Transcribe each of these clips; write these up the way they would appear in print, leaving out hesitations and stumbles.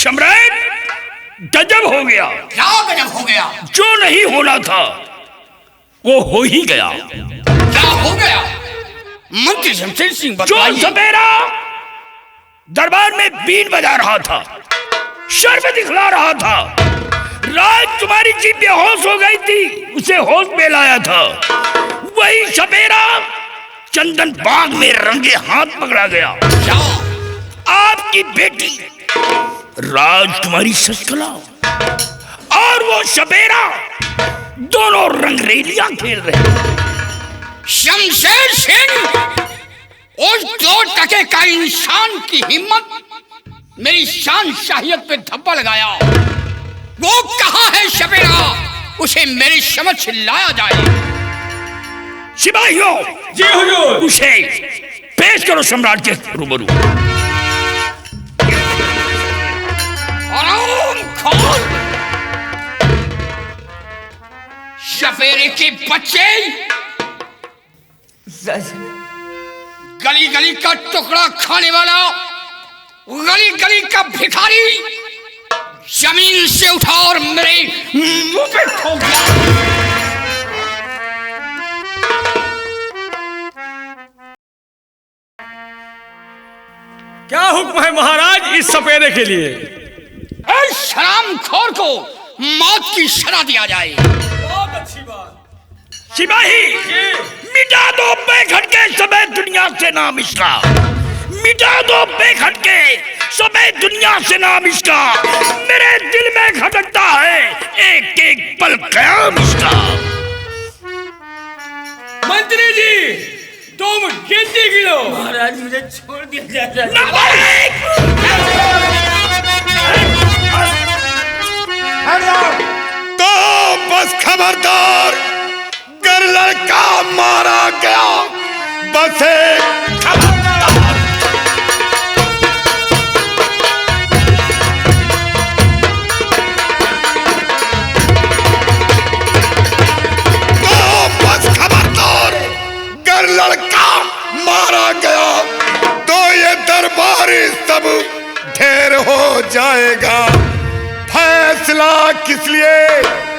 सम्राट, गजब हो गया। क्या गजब हो गया? जो नहीं होना था वो हो ही गया। क्या हो गया? मंत्री शमशेर सिंह बताइए। जो सपेरा दरबार में बीन बजा रहा था, शर्म दिखला रहा था, राजकुमारी जी बेहोश हो गई थी, उसे होश में लाया था, वही सपेरा चंदन बाग में रंगे हाथ पकड़ा गया। क्या? आपकी बेटी राजकुमारी शशकला और वो सपेरा दोनों रंगरेलियां खेल रहे। शमशेर सिंह, उस 2 टके का इंसान की हिम्मत मेरी शान शाहियत पे धब्बा लगाया। वो कहाँ है सपेरा? उसे मेरी समझ से लाया जाए। सिपाहियों, जी हुजूर। उसे पेश करो सम्राट के रूबरू। आराम खोल। सपेरे के बच्चे, गली गली का टुकड़ा खाने वाला, गली गली का भिखारी, जमीन से उठा और मेरे मुंह पे ठोक दिया। क्या हुक्म है महाराज इस सपेरे के लिए? इस शरामखोर को मौत की सजा दिया जाए। बहुत अच्छी बात। सिपाही, मिटा दो बेखटके सभी दुनिया से नाम इसका। मिटा दो बेखटके सभी दुनिया से नाम इसका। मेरे दिल में खटकता है एक एक पल कयाम इसका। मंत्री जी, तुम गिनती गिनो। महाराज मुझे छोड़ दिया जाए। तो बस खबरदार, गर लड़का मारा गया, बस एक खबरदार। तो बस खबरदार, गर लड़का मारा गया तो ये दरबारी सब ढेर हो जाएगा। फैसला किस लिए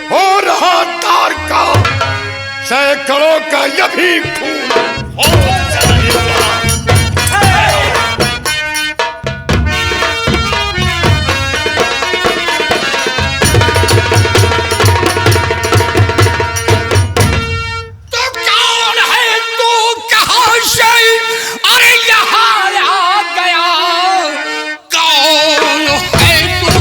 हो रहा तार का, सैकड़ों का यह भी खून हो जाएगा। तो कौन है तू? कहाँ से? अरे यहाँ आ गया। कौन है तू?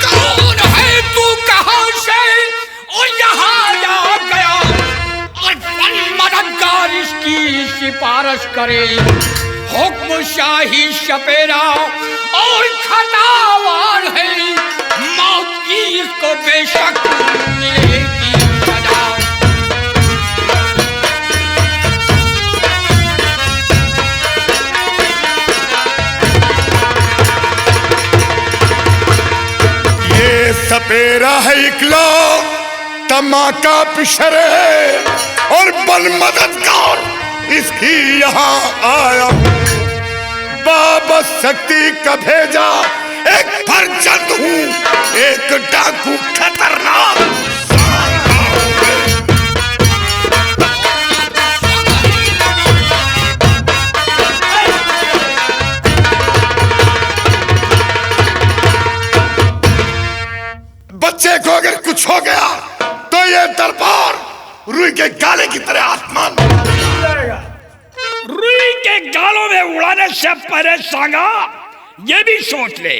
कौन है तू? कहाँ से? और यहाँ आ गया। और कौन मददगार इसकी सिफारिश करे? हुक्म शाही सपेरा और खतावार है, मौत की इसको बेशक मिलेगी सजा। ये सपेरा है इकला तमाका पिशरे और बल मददगार इसकी यहाँ आया हूँ। बाबा शक्ति का भेजा एक फर्जंद हूँ, एक डाकू खतरनाक। बच्चे को अगर कुछ हो गया तो ये दरबार रुई के गाले की तरह आसमान रुई के गालों में उड़ाने से पहले सांगा ये भी सोच ले,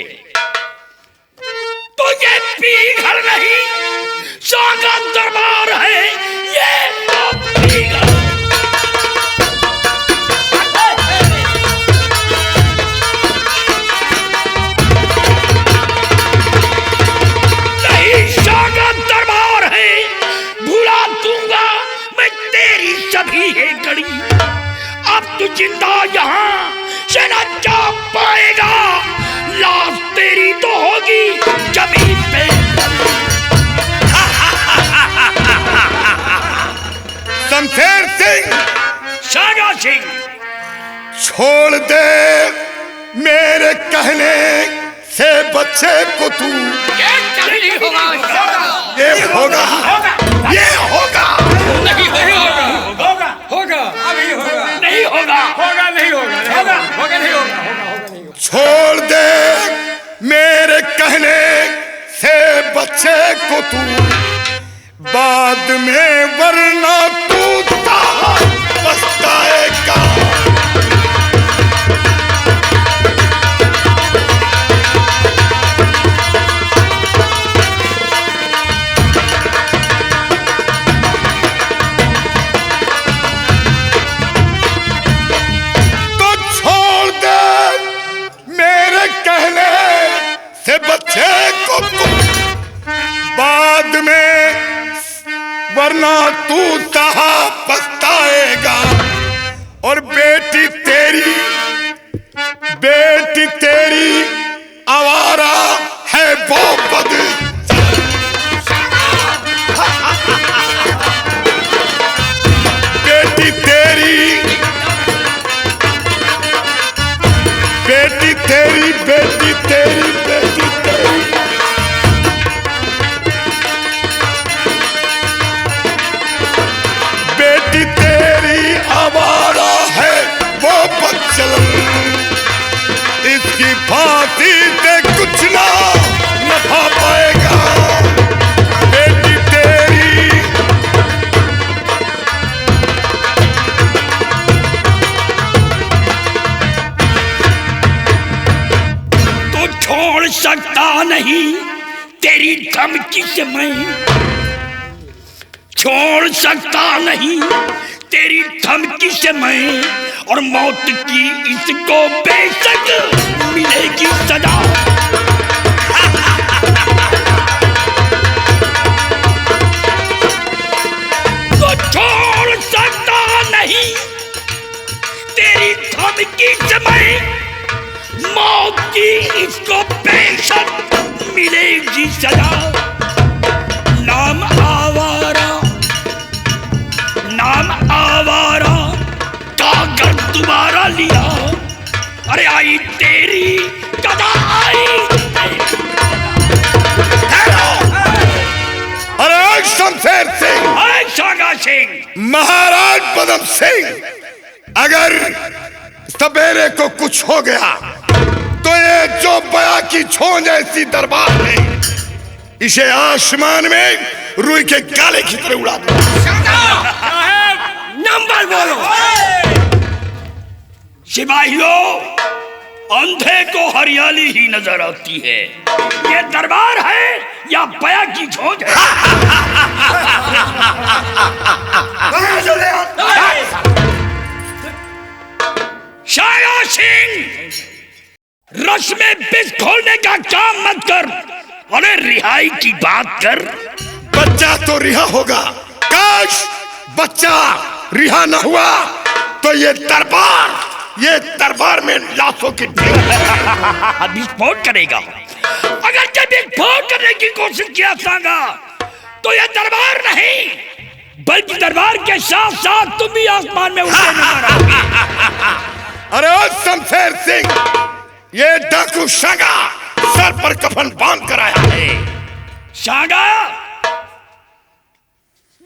तो ये पीघल नहीं सांगा दरबार है। ये तो पीघल। नहीं, सांगा दरबार है। भुला दूंगा मैं तेरी सभी है गड़ी। अब तू जिंदा यहाँ से न जा पाएगा, लाश तेरी तो होगी जमीन पे। शमशेर सिंह, शागा सिंह, छोड़ दे मेरे कहने से बच्चे को तू। ये नहीं होगा, ये होगा, ये होगा, नहीं होगा, होगा होगा अभी होगा, नहीं होगा, होगा नहीं होगा, होगा होगा नहीं होगा, होगा नहीं होगा। छोड़ दे मेरे कहने से बच्चे को तू, बाद में वरना तू पछताएगा। तो छोड़ दे मेरे कहने से बच्चे को तू, बाद में वरना तू सहा पछताएगा। और बेटी तेरी आवारा है वो बद। बेटी तेरी, बेटी तेरी, बेटी तेरी, बेटी तेरी, बेटी तेरी आवारा है वो बच्चलन। इसकी फांसी से कुछ ना नफा पाएगा। बेटी तेरी, तो छोड़ सकता नहीं तेरी धमकी से मैं, छोड़ सकता नहीं तेरी धमकी से मैं। और मौत की इसको बेशक मिलेगी सजा। तो छोड़ सकता नहीं तेरी धमकी से मैं, मौत की इसको बेशक मिलेगी सजा। नाम आवारा, नाम आवारा का घर तुम्हारा लिया। अरे आई तेरी कदा आई। अरे शमशेर सिंह, अरे शागा सिंह, महाराज पदम सिंह, अगर सवेरे को कुछ हो गया तो ये जो बया की छोंज ऐसी दरबार में, इसे आसमान में रुई के काले की तरह उड़ा दो। नंबर बोलो। सिपाहियों, अंधे को हरियाली ही नजर आती है। ये दरबार है या बया की छोंज है? शाया सिंह, रस में विष खोलने का काम मत कर। अरे रिहाई की बात कर। बच्चा तो रिहा होगा। काश बच्चा रिहा न हुआ तो ये दरबार में लाशों की विस्फोट करेगा। अगर जब विस्फोट करने की कोशिश किया सांगा तो यह दरबार नहीं बल्कि दरबार के साथ साथ तुम भी आसमान में उड़ते नजर आओगे। अरे ओ शमशेर सिंह, ये डाकू शागा सर पर कफन बांध कर आया है। शागा,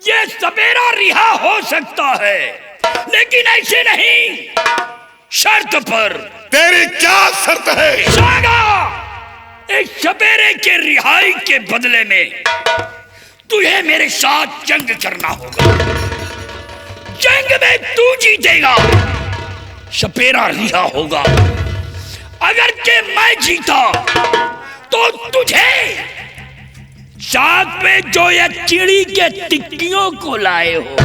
ये सवेरा रिहा हो सकता है लेकिन ऐसे नहीं, शर्त पर। तेरी क्या शर्त है? शागा, इस सवेरे के रिहाई के बदले में तुझे मेरे साथ जंग करना होगा। जंग में तू जीतेगा, सपेरा रिहा होगा। अगर के मैं जीता तो तुझे साथ में जो ये चिड़ी के टिक्कियों को लाए हो,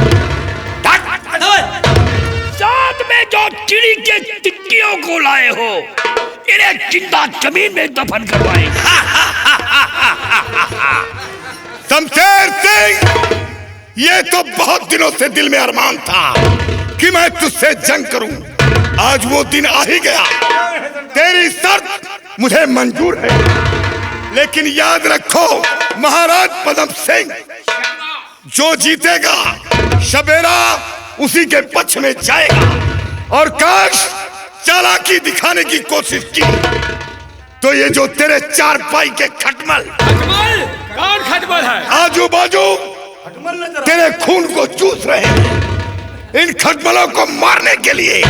साथ में जो चिड़ी के टिक्कियों को लाए हो, इन्हें जिंदा जमीन में दफन करवाए। शमशेर सिंह, ये तो बहुत दिनों से दिल में अरमान था कि मैं तुझसे जंग करूं। आज वो दिन आ ही गया। तेरी शर्त मुझे मंजूर है, लेकिन याद रखो महाराज पदम सिंह, जो जीतेगा शबेरा उसी के पक्ष में जाएगा और काश चालाकी दिखाने की कोशिश की तो ये जो तेरे चार पाई के खटमल कौन खटमल है? आजू बाजू तेरे खून को चूस रहे हैं, इन खटमलों को मारने के लिए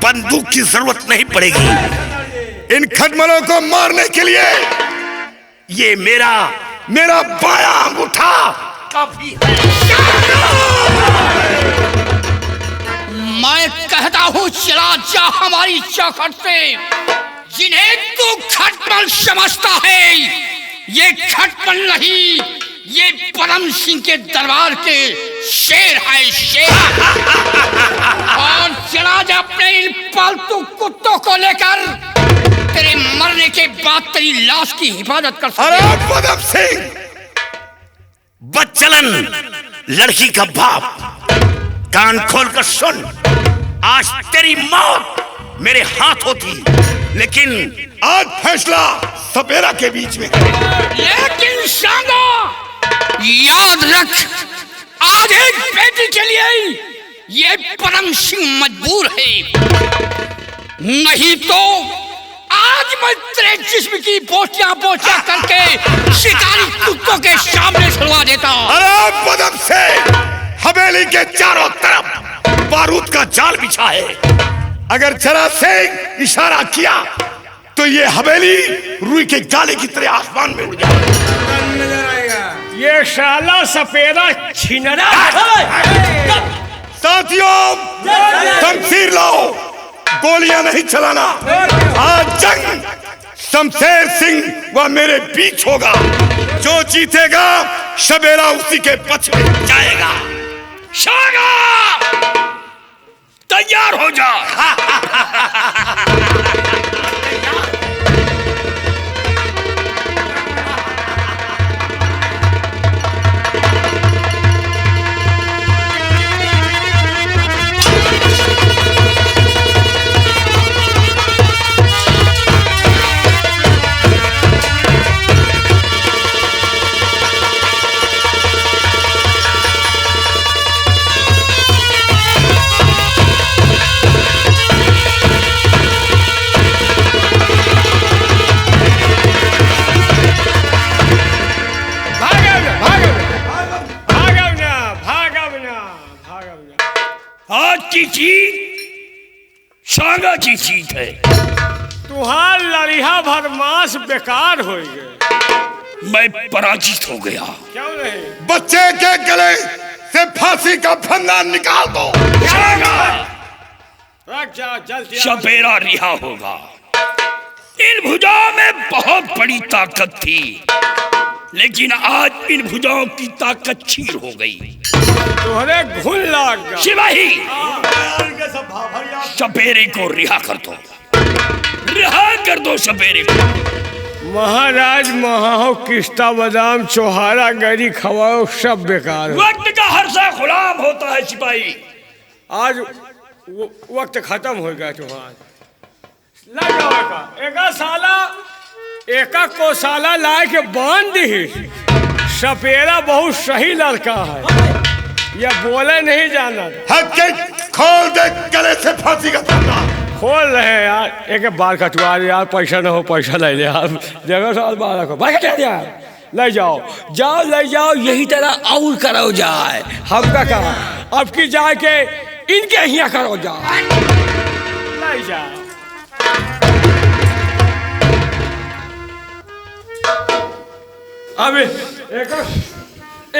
बंदूक की जरूरत नहीं पड़ेगी। इन खटमलों को मारने के लिए ये मेरा बायां अंगूठा काफी है। मैं कहता हूँ चला जा हमारी चौखट से। जिन्हें तू खटमल समझता है ये खटमल नहीं, ये परम सिंह के दरबार के शेर है, शेर। और चला जा अपने इन पालतू कुत्तों को लेकर, तेरे मरने के बाद तेरी लाश की हिफाजत कर अरे पदम सिंह, बच्चलन लड़की का बाप, कान खोलकर सुन। आज तेरी मौत मेरे हाथ होती, लेकिन आज फैसला सपेरा के बीच में। लेकिन शांगा याद रख, आज एक बेटी के लिए ये परम सिंह मजबूर है, नहीं तो आज मैं तेरे जिस्म की बोटियां करके शिकारी कुत्तों के सामने छुड़वा देता। अरे पदम से हवेली के चारों तरफ बारूद का जाल बिछा है, अगर जरा से इशारा किया तो ये हवेली रुई के गाले की तरह आसमान में उड़ जाएगा। ये साला सपेरा छिनरा। साथियों, शमशीर लाओ, गोलियां नहीं चलाना। आज जंग शमशेर सिंह व मेरे बीच होगा, जो जीतेगा शबेरा उसी के पक्ष में जाएगा। शागा तैयार हो जा। आज की जीत शांगा की जीत है। तुहार लड़िया भरमास बेकार हो गए। मैं पराजित हो गया। क्यों नहीं? बच्चे के गले से फांसी का फंदा निकाल दो। रख जा जल्दी। सपेरा रिहा होगा। इन भुजाओं में बहुत बड़ी ताकत थी, लेकिन आज इन भुजाओं की ताकत चीर हो गई। तोहरे घुन लाग गया। सिपाही, सपेरे को रिहा कर दो, रिहा कर दो सपेरे को। महाराज महाओ किस्ता बादाम चौहारा गरी खवाओ सब बेकार है। वक्त का हर सा गुलाम होता है सिपाही। आज वक्त खत्म हो गया तुम्हारा। लगा एका को साला लाए के बांध दी। सपेरा बहुत सही लड़का है, ये बोले नहीं जाना। खोल दे गले से फांसी का फंदा। खोल रहे यार, एक बाल कटवा दे यार, पैसा न हो पैसा ले ले यार। जगह साल बाल रखो, भाई क्या दिया ले जाओ जाओ ले जाओ, यही तरह और करो जाए। हमका कहा अब की जाए के इनके यहाँ करो जाए, ले जाओ। अबे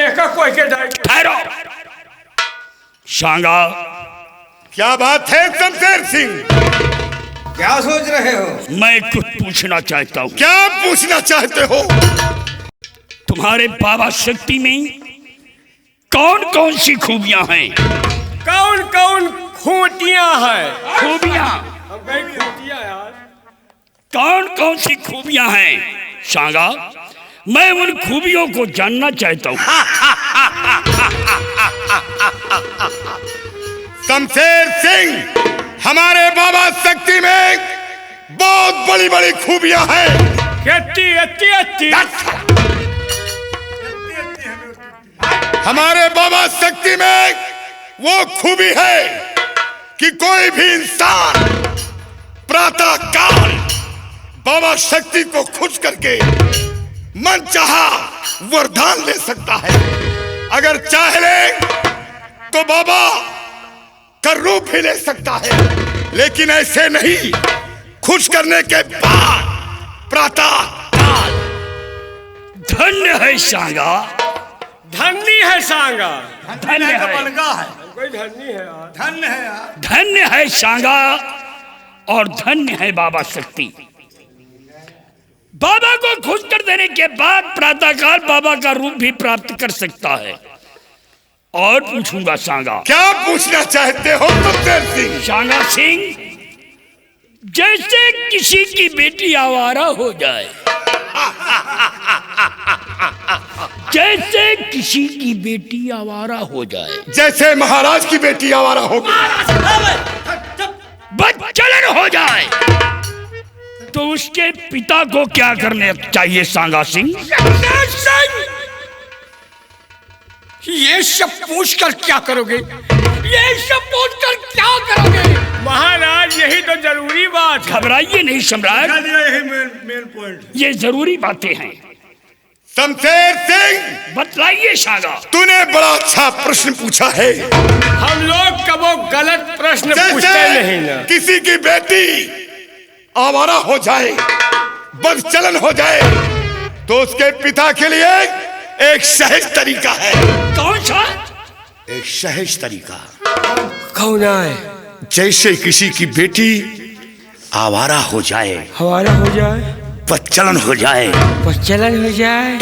एक कोई के ठहरो। शांगा, क्या बात है शमशेर सिंह? क्या सोच रहे हो? मैं कुछ पूछना चाहता हूँ। क्या पूछना चाहते हो? तुम्हारे बाबा शक्ति में कौन कौन सी खूबियां हैं? कौन कौन खूंटियां हैं? खूबियां यार, कौन कौन सी खूबियां हैं शांगा? मैं उन खूबियों को जानना चाहता हूँ। शमशेर सिंह, हमारे बाबा शक्ति में बहुत बड़ी बड़ी खूबियां हैं। हमारे बाबा शक्ति में वो खूबी है कि कोई भी इंसान प्रातः काल बाबा शक्ति को खुश करके मन चाहा वरदान ले सकता है। अगर चाह ले तो बाबा का रूप भी ले सकता है, लेकिन ऐसे नहीं। खुश करने के बाद प्रातः काल। धन्य है सांगा, धन्य है सांगा। धन्य है, कोई धन्य है यार। धन्य है यार। धन्य है सांगा और धन्य है बाबा शक्ति। बाबा को खुश कर देने के बाद प्रातःकाल बाबा का रूप भी प्राप्त कर सकता है। और पूछूंगा सांगा, क्या पूछना चाहते हो सुखदेव सिंह? सांगा सिंह, जैसे किसी की बेटी आवारा हो जाए, जैसे किसी की बेटी आवारा हो जाए, जैसे महाराज की बेटी आवारा हो गई, बदचलन हो जाए, तो उसके पिता को क्या करने चाहिए सांगा सिंह? ये सब पूछकर क्या करोगे? ये सब पूछकर क्या करोगे? महाराज यही तो जरूरी बात है। घबराइए नहीं सम्राट, यही मेन पॉइंट। ये जरूरी बातें हैं। शमशेर सिंह, बतलाइए सांगा। तूने बड़ा अच्छा प्रश्न पूछा है। हम लोग कबो गलत प्रश्न पूछते नहीं ना। किसी की बेटी आवारा हो जाए, बदचलन हो जाए, तो उसके पिता के लिए एक सहज तरीका है। कौन सा? एक सहज तरीका। कौन है? जैसे किसी की बेटी आवारा हो जाए, हमारा हो जाए, बदचलन हो जाए, बदचलन हो जाए,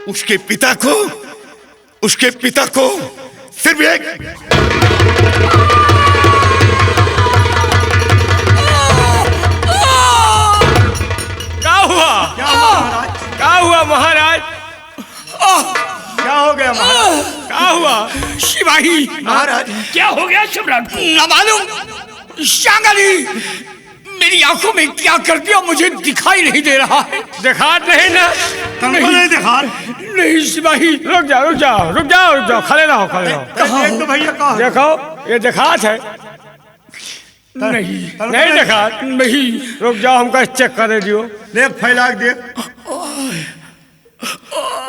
उसके पिता को सिर्फ एक क्या हुआ महाराज? क्या हो गया महाराज? क्या हुआ सिपाही, महाराज क्या हो गया सम्राट को? न मालूम। सांगाली, मेरी आंखों में क्या कर दिया मुझे दिखाई नहीं दे रहा है। दिखात नहीं ना? नहीं दिखा। नहीं सिपाही, रुक जाओ, खड़े रहो। देख तो भैया कहाँ है? देखो ये दिखात है। नहीं दिखात। नहीं। रुक जाओ, हमका चेक करे दियो। देख फैला के देख।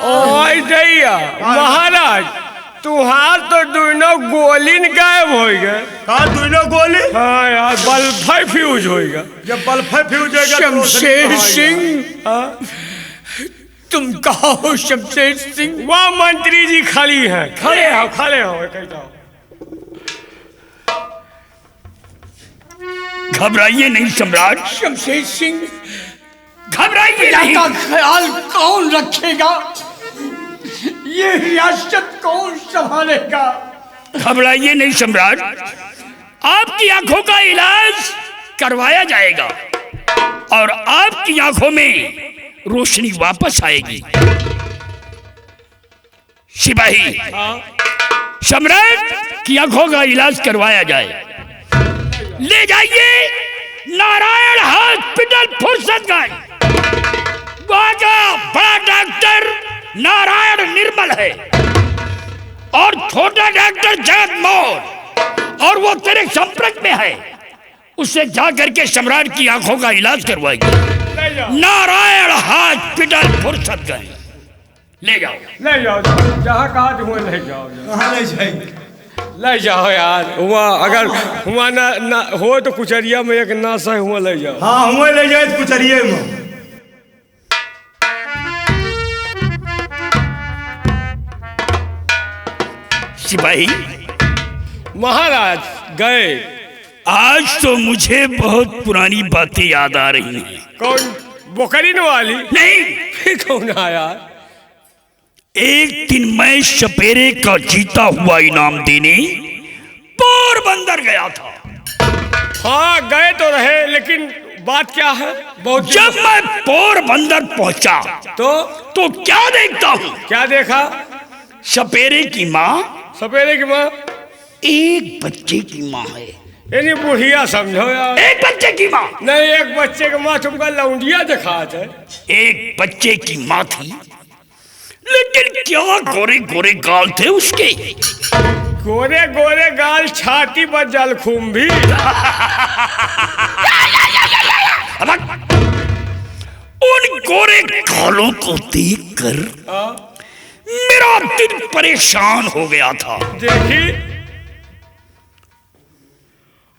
ओए दैया महाराज, तुहार तो दोनों गोलीन गायब हो गए। कहा दोनों गोली? हाँ यार, बल्ब फ्यूज होएगा। जब बल्ब फ्यूज होगा तो शमशेर रोशनी सिंह, तुम कहाँ हो शमशेर सिंह? वहाँ मंत्री जी खड़ी हैं। खड़े हो कहीं जाओ। घबराइए नहीं सम्राट, शमशेर सिंह, घबराइए का नहीं। ख्याल कौन रखेगा? ये रियासत कौन संभालेगा? घबराइए नहीं सम्राट, आपकी आंखों का इलाज करवाया जाएगा और आपकी आंखों में रोशनी वापस आएगी। सिपाही, सम्राट की आंखों का इलाज करवाया जाए। ले जाइए नारायण हॉस्पिटल फुर्सतगंज। वहां का बड़ा डॉक्टर नारायण निर्मल है और छोटा डॉक्टर जगत मौर्य, और वो तेरे संपर्क में है। उससे जाकर के सम्राट की आंखों का इलाज करवाएगी। नारायण हॉस्पिटल फुर्सतगंज ले जाओ। जहाँ कहा तो वहाँ ले जाओ। कहाँ ले जाएंगे? ले जाओ यार, हुआ अगर हुआ ना हो तो कुचरिया में एक नाश है, हुआ ले जाओ। हाँ हुए ले जाए कुचरिए में। सिपाही महाराज गए। आज तो मुझे बहुत पुरानी बातें याद आ रही हैं। कौन? बोकरीन वाली? नहीं, कौन आया? एक दिन मैं सपेरे का जीता हुआ इनाम देने पोरबंदर गया था। हाँ गए तो रहे, लेकिन बात क्या है? बहुत जब मैं पोरबंदर पहुंचा तो क्या देखता हूँ? क्या देखा? सपेरे की माँ सपेरे की माँ एक बच्चे की माँ है, यानी बुढ़िया समझो यार। एक बच्चे की माँ, नहीं, एक बच्चे के माँ तुमका लौंडिया दिखाते है। एक बच्चे की माँ थी, लेकिन क्या गोरे गोरे गाल थे उसके। गोरे गोरे गाल, छाती पर जलखूम भी। उन गोरे गालों को देखकर मेरा दिल परेशान हो गया था। देखी,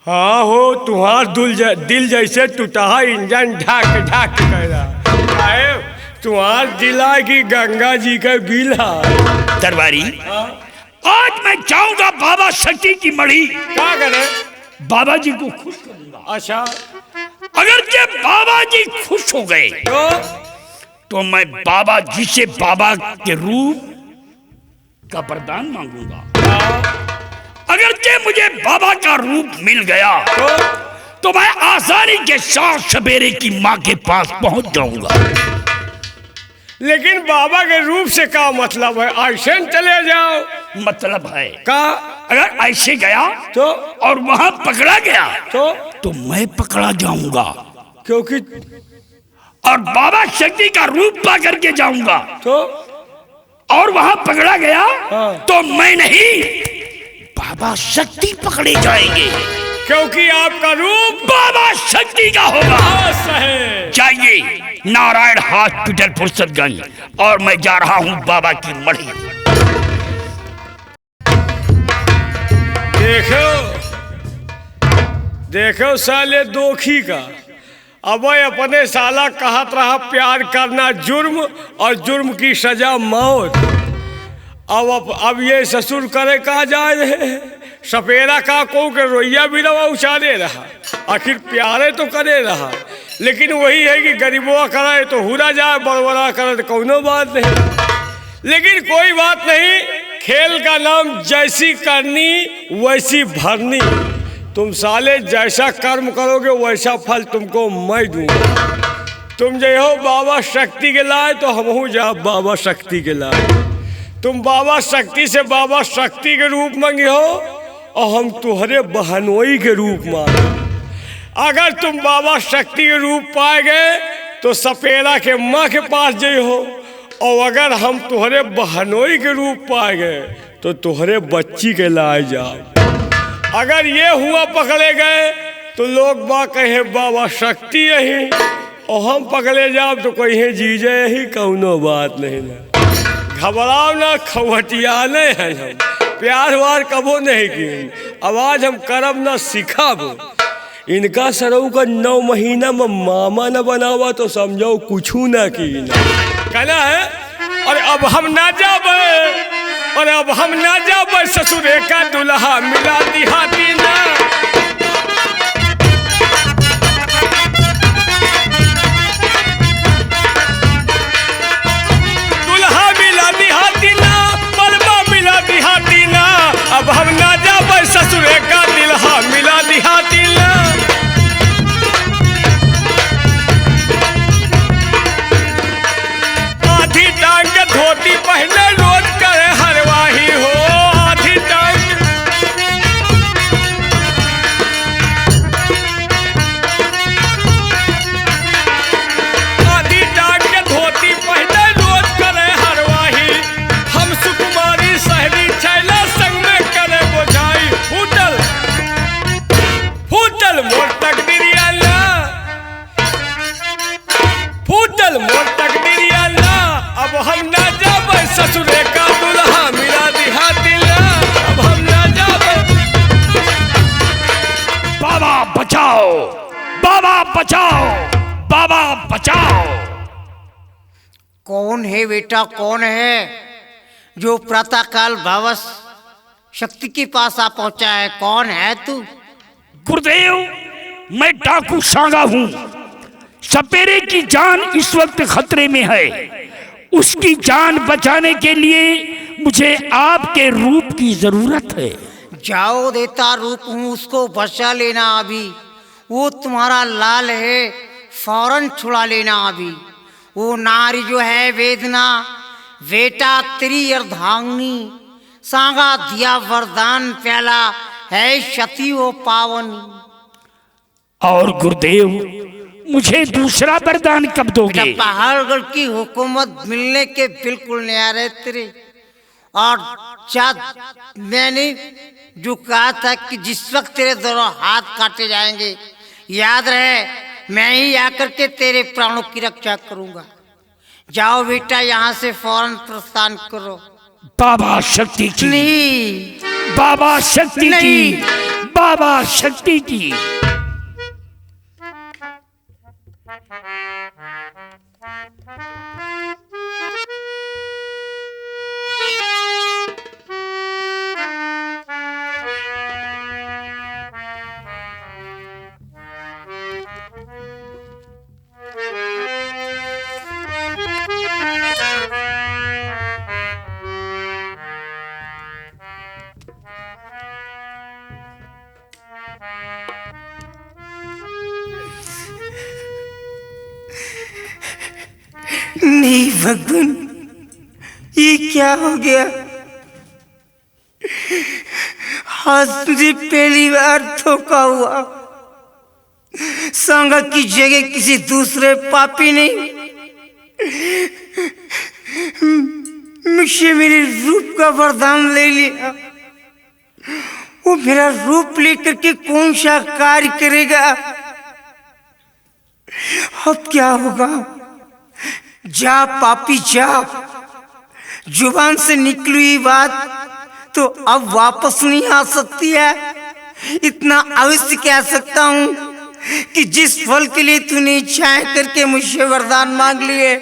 हाँ हो, तुम्हार दिल जैसे टूटा इंजन ढाक ढाक कर रहा। तुम्हार दिला की गंगा जी का बिल है। दरबारी, आज मैं जाऊंगा बाबा शक्ति की मढ़ी। क्या करे? बाबा जी को खुश करूंगा। अच्छा, अगर जब बाबा जी खुश हो गए तो मैं बाबा जी से बाबा के रूप का वरदान मांगूंगा। अगर जब मुझे बाबा का रूप मिल गया तो मैं आसानी के साथ सवेरे की माँ के पास पहुंच जाऊंगा। लेकिन बाबा के रूप से क्या मतलब है? ऐसे चले जाओ। मतलब है का अगर ऐसे गया तो और वहां पकड़ा गया तो मैं पकड़ा जाऊंगा, क्योंकि और बाबा शक्ति का रूप पा करके जाऊंगा। तो और वहां पकड़ा गया तो मैं नहीं, बाबा शक्ति पकड़े जाएंगे, क्योंकि आपका रूप बाबा शक्ति का होगा। है। जाइए नारायण हॉस्पिटल फुर्सतगंज, और मैं जा रहा हूं बाबा की मढ़ी। देखो साले दोखी का, अब अपने साला कहत रहा प्यार करना जुर्म और जुर्म की सजा मौत। अब ये ससुर करे कहा जा रहे हैं। सपेरा का को के रोइया भी रवा उचारे रहा, आखिर प्यारे तो करे रहा, लेकिन वही है कि गरीबों करे तो हुरा जाए, बड़बड़ा करे तो कोनो बात नहीं। लेकिन कोई बात नहीं, खेल का नाम जैसी करनी वैसी भरनी। तुम साले जैसा कर्म करोगे वैसा फल तुमको मैं दूंगा। तुम जो हो बाबा शक्ति के लाए तो हम हो जा बाबा शक्ति के लाए। तुम बाबा शक्ति से बाबा शक्ति के रूप मांगे हो और हम तुम्हारे बहनोई के रूप मांगे। अगर तुम बाबा शक्ति के रूप पाए गए तो सपेरा के माँ के पास जाइ हो, और अगर हम तुम्हारे बहनोई के रूप पाए गए तो तुम्हारे बच्ची के लाए जाओ। अगर ये हुआ पकड़े गए तो लोग बा कहे बाबा शक्ति यही, और हम पकड़े जाओ तो कहे जीजे यही, कौनो बात नहीं ना। घबराओ ना, खवटिया नहीं है, हम प्यार वार कबो नहीं किए। अब आज हम करब ना सिखाब। इनका सरऊ का 9 महीना में मामा न बनावा तो समझो कुछ ना की ना कहना है। और अब हम ना जाबे, और अब हम ना जाबे ससुरे का दुल्हा मिला दिहाती ना। दुल्हा मिला दिहाती ना, मलबा मिला दिहाती ना। अब हम ना जाबे ससुरे का दुल्हा मिला दिहाती ना। आधी टांग के धोती पहले रोज करे हरवाही हो। आधी टांग के धोती पहले रोज करे हरवाही। हम सुकुमारी शहरी छैला संग में करे बोझाई। फूटल मोर तकदीरिया ला, फूटल मोर तकदीरिया ला। अब हम ना जाबे ससुरे का दुल्हा मिला दिहाती ला। अब हम ना जाबे। बाबा बचाओ, बाबा बचाओ, बाबा बचाओ। कौन है बेटा, कौन है जो प्रातःकाल बाबा शक्ति के पास आ पहुंचा है? कौन है तू? गुरुदेव, मैं डाकू सांगा हूं। सपेरे की जान इस वक्त खतरे में है। उसकी जान बचाने के लिए मुझे आपके रूप की जरूरत है। जाओ देता रूप हूँ, उसको बचा लेना अभी। वो तुम्हारा लाल है, फौरन छुड़ा लेना अभी। वो नारी जो है वेदना, बेटा तेरी अर्धांगिनी। सांगा दिया वरदान प्याला, है सती हो पावन। और गुरुदेव मुझे दूसरा वरदान कब दोगे? पहाड़गढ़ की हुकूमत मिलने के बिल्कुल न्यारे तेरे। और मैंने जो कहा था कि जिस वक्त तेरे दोनों हाथ काटे जाएंगे, याद रहे मैं ही आकर के तेरे प्राणों की रक्षा करूंगा। जाओ बेटा, यहाँ से फौरन प्रस्थान करो। बाबा शक्ति की नहीं, बाबा शक्ति की, नहीं। बाबा शक्ति की। नहीं भगवान, ये क्या हो गया? आज तुझे पहली बार धोखा हुआ। सांगा की जगह किसी दूसरे पापी ने मुझसे मेरे रूप का वरदान ले लिया। वो मेरा रूप लेकर के कौन सा कार्य करेगा? अब क्या होगा? जा पापी जा, जुबान से निकली हुई बात तो अब वापस नहीं आ सकती है। इतना अवश्य कह सकता हूँ कि जिस फल के लिए तूने इच्छाएं करके मुझसे वरदान मांग लिए,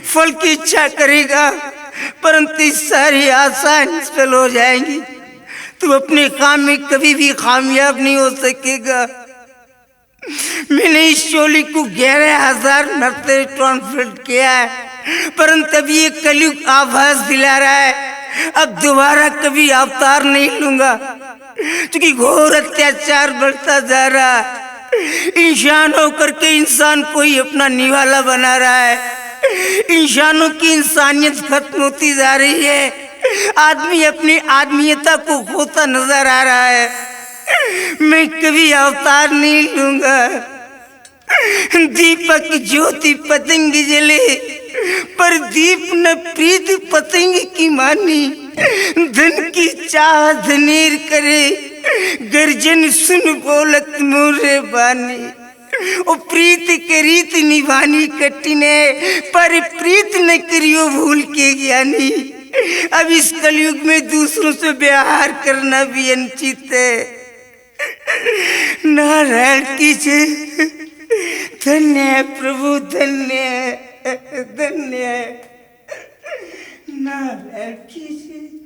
फल की इच्छा करेगा, परंतु सारी आशाएं निष्फल हो जाएंगी। तू अपने काम में कभी भी कामयाब नहीं हो सकेगा। मैंने इस चोली को 11,000 मरते ट्रांसफर किया है, परंतु अभी ये कलयुग आभास दिला रहा है अब दोबारा कभी अवतार नहीं लूंगा, क्योंकि घोर अत्याचार बढ़ता जा रहा है। इंसान होकर के इंसान को ही अपना निवाला बना रहा है। इंसानों की इंसानियत खत्म होती जा रही है। आदमी अपनी आदमीयता को खोता नजर आ रहा है। मैं कभी अवतार नहीं लूंगा। दीपक ज्योति पतंग जले, पर दीप न प्रीत पतंग की मानी। धन की चाह धनेर करे, गर्जन सुन बोलत मोरे बानी। ओ प्रीत के रीत निभानी कठिन है, पर प्रीत न करियो भूल के ज्ञानी। अब इस कलयुग में दूसरों से व्यवहार करना भी अनुचित है। नारायण की जय। धन्य है प्रभु, धन्य है, धन्य है। नारायण की जय।